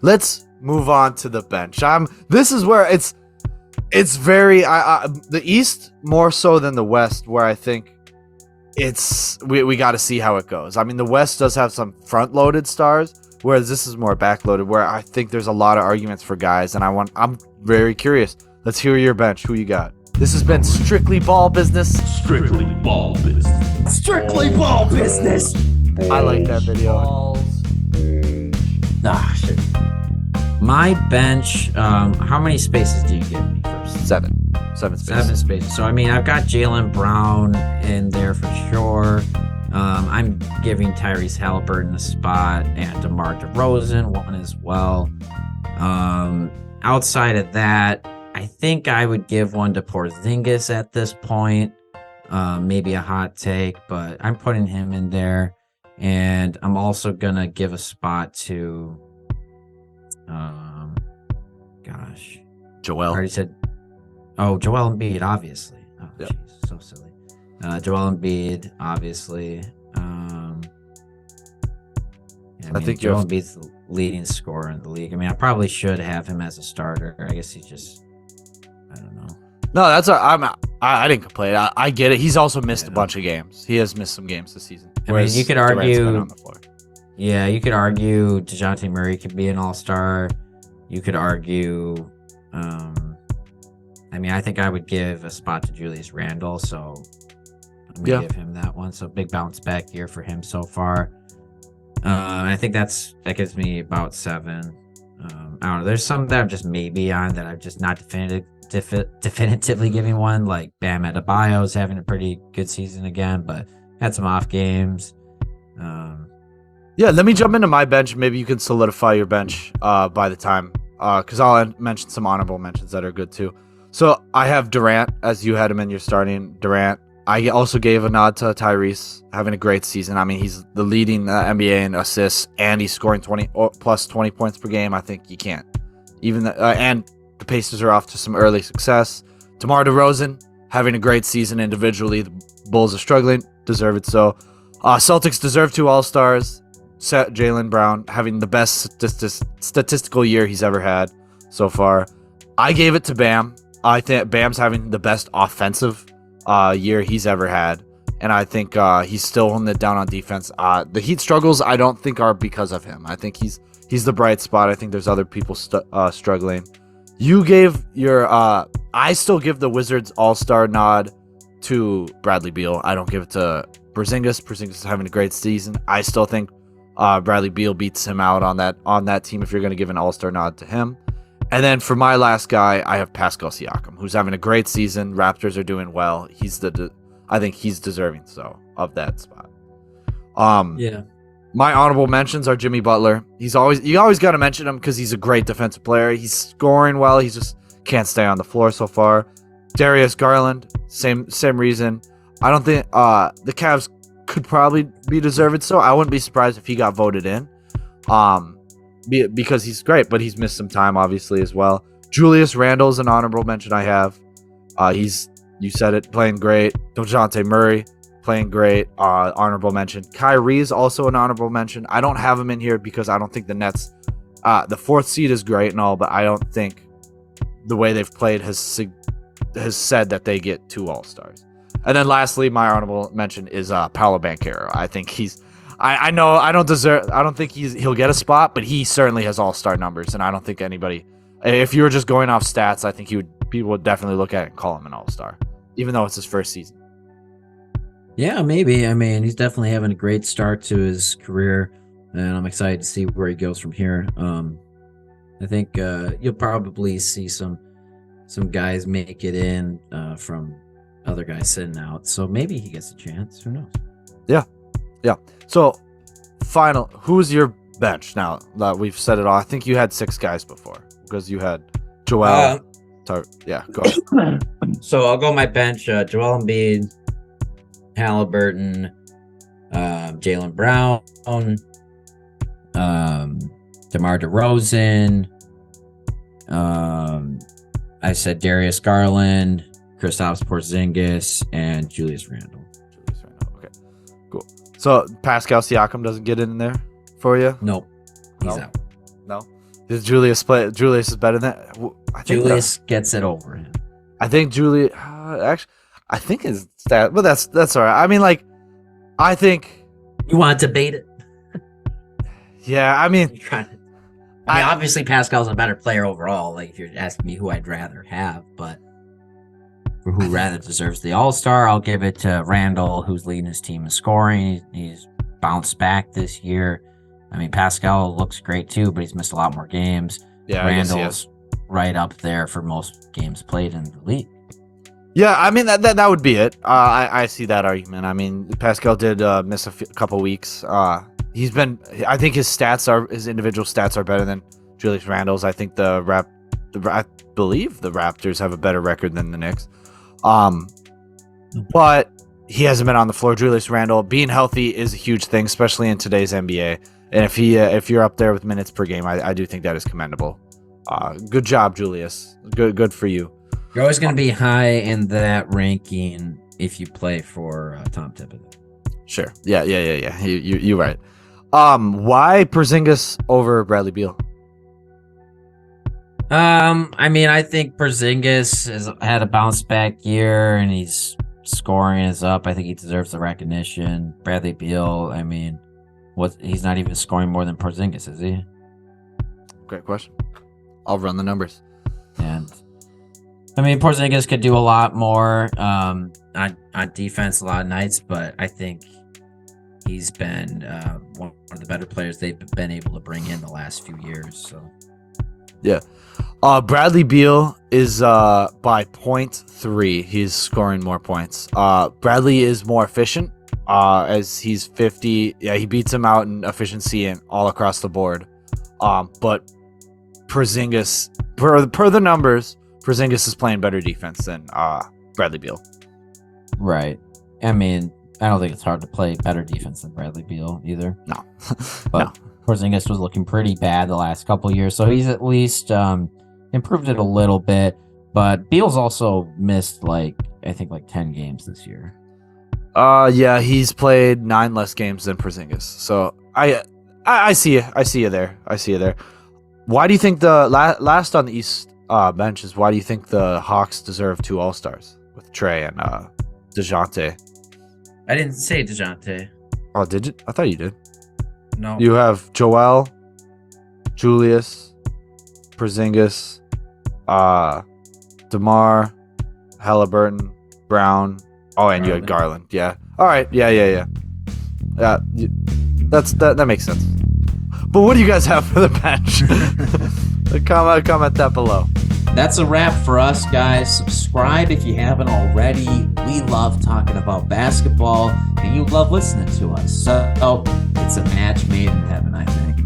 let's move on to the bench. This is where it's very the East more so than the West, where I think we got to see how it goes. I mean, the West does have some front-loaded stars, whereas this is more back-loaded, where I think there's a lot of arguments for guys, and I'm very curious. Let's hear your bench. Who you got? This has been Strictly Ball Business. Strictly Ball Business. Strictly Ball Business. I like that video. Shit. My bench, how many spaces do you give me first? Seven spaces. 7 spaces. So, I mean, I've got Jaylen Brown in there for sure. I'm giving Tyrese Halliburton a spot and DeMar DeRozan one as well. Outside of that, I think I would give one to Porzingis at this point. Maybe a hot take, but I'm putting him in there. And I'm also going to give a spot to, Joel. I already said, Joel Embiid, obviously. Oh, Yep. Jeez, so silly. Joel Embiid, obviously. I think Joel Embiid's the leading scorer in the league. I mean, I probably should have him as a starter. I guess he's just, I don't know. No, I didn't complain. I get it. He's also missed a bunch of games. He has missed some games this season. I mean, you could Durant's been argue, on the floor. yeah, you could argue DeJounte Murray could be an all-star. You could argue, I mean, I think I would give a spot to Julius Randle, so I'm going to give him that one. So big bounce back year for him so far. I think that gives me about 7. I don't know. There's some that I'm just maybe on that I'm just not definitively giving one. Like Bam Adebayo's having a pretty good season again, but had some off games. Yeah, let me jump into my bench. Maybe you can solidify your bench by the time, because I'll mention some honorable mentions that are good too. So I have Durant, as you had him in your starting. Durant. I also gave a nod to Tyrese having a great season. I mean, he's the leading NBA in assists, and he's scoring 20 points per game. I think you can't even. And the Pacers are off to some early success. DeMar DeRozan having a great season individually. The Bulls are struggling, deserve it so. Celtics deserve 2 All-Stars. Jaylen Brown having the best statistical year he's ever had so far. I gave it to Bam. I think Bam's having the best offensive year he's ever had, and I think he's still holding it down on defense. The Heat struggles, I don't think, are because of him. I think he's the bright spot. I think there's other people struggling. You gave your I still give the Wizards All-Star nod to Bradley Beal. I don't give it to Porzingis. Porzingis is having a great season. I still think Bradley Beal beats him out on that team if you're going to give an All-Star nod to him. And then for my last guy, I have Pascal Siakam, who's having a great season. Raptors are doing well. I think he's deserving of that spot. Yeah. My honorable mentions are Jimmy Butler. You always got to mention him because he's a great defensive player. He's scoring well. He just can't stay on the floor so far. Darius Garland, same reason. I don't think the Cavs could probably be deserved so. I wouldn't be surprised if he got voted in. Because he's great, but he's missed some time, obviously, as well. Julius Randle's an honorable mention I have. You said it, playing great. DeJounte Murray, playing great. Honorable mention. Kyrie's also an honorable mention. I don't have him in here because I don't think the Nets, the 4th seed is great and all, but I don't think the way they've played has said that they get 2 All-Stars. And then lastly, my honorable mention is Paolo Banchero. I think I know I don't think he'll get a spot, but he certainly has all-star numbers, and I don't think anybody, if you were just going off stats, I think people would definitely look at it and call him an all-star, even though it's his first season. Yeah, maybe. I mean, he's definitely having a great start to his career, and I'm excited to see where he goes from here. I think you'll probably see some guys make it in from other guys sitting out, so maybe he gets a chance. Who knows? Yeah. So, who's your bench now that we've said it all? I think you had 6 guys before because you had Joel. Go ahead. So I'll go my bench. Joel Embiid, Halliburton, Jaylen Brown, DeMar DeRozan. I said Darius Garland, Kristaps Porzingis, and Julius Randle. Okay, cool. So Pascal Siakam doesn't get in there for you? Nope. He's out. No? Does Julius play? Julius is better than. I think Julius gets it over him. I think Julius. Actually, I think his stat. But that's all right. I mean, like, I think. You want to debate it? Yeah, I mean, You're trying to. I mean, obviously Pascal's a better player overall. Like, if you're asking me who I'd rather have, but for who rather deserves the All-Star, I'll give it to Randall, who's leading his team in scoring. He's bounced back this year. I mean, Pascal looks great too, but he's missed a lot more games. yeah, I guess he Randall's is. right up there for most games played in the league. Yeah, I mean that would be it. I see that argument. I mean, Pascal did miss a couple weeks. He's been. I think his individual stats are better than Julius Randle's. I think I believe the Raptors have a better record than the Knicks. But he hasn't been on the floor. Julius Randle being healthy is a huge thing, especially in today's NBA. And if you're up there with minutes per game, I do think that is commendable. Good job, Julius. Good for you. You're always going to be high in that ranking if you play for Tom Thibodeau. Sure. Yeah. You're right. Why Porzingis over Bradley Beal? I mean, I think Porzingis has had a bounce back year and he's scoring is up. I think he deserves the recognition. Bradley Beal, I mean, he's not even scoring more than Porzingis, is he? Great question. I'll run the numbers. And I mean, Porzingis could do a lot more on defense a lot of nights, but I think he's been one of the better players they've been able to bring in the last few years. So yeah. Bradley Beal is by 0.3. He's scoring more points. Bradley is more efficient as he's 50. Yeah, he beats him out in efficiency and all across the board. But Porzingis, per the numbers, Porzingis is playing better defense than Bradley Beal. right. I mean, I don't think it's hard to play better defense than Bradley Beal either. No. But No. Porzingis was looking pretty bad the last couple of years, so he's at least improved it a little bit. But Beal's also missed I think 10 games this year. Yeah, he's played 9 less games than Porzingis. So I see you. I see you there. Why do you think the last on the East bench is? Why do you think the Hawks deserve 2 All-Stars with Trey and DeJounte? I didn't say DeJounte. Oh, did you? I thought you did. No. You have Joel, Julius, Porzingis, DeMar, Halliburton, Brown. Oh, and you had Garland. Yeah. All right. Yeah. That makes sense. But what do you guys have for the bench? Comment that below. That's a wrap for us, guys. Subscribe if you haven't already. We love talking about basketball, and you love listening to us. So it's a match made in heaven, I think.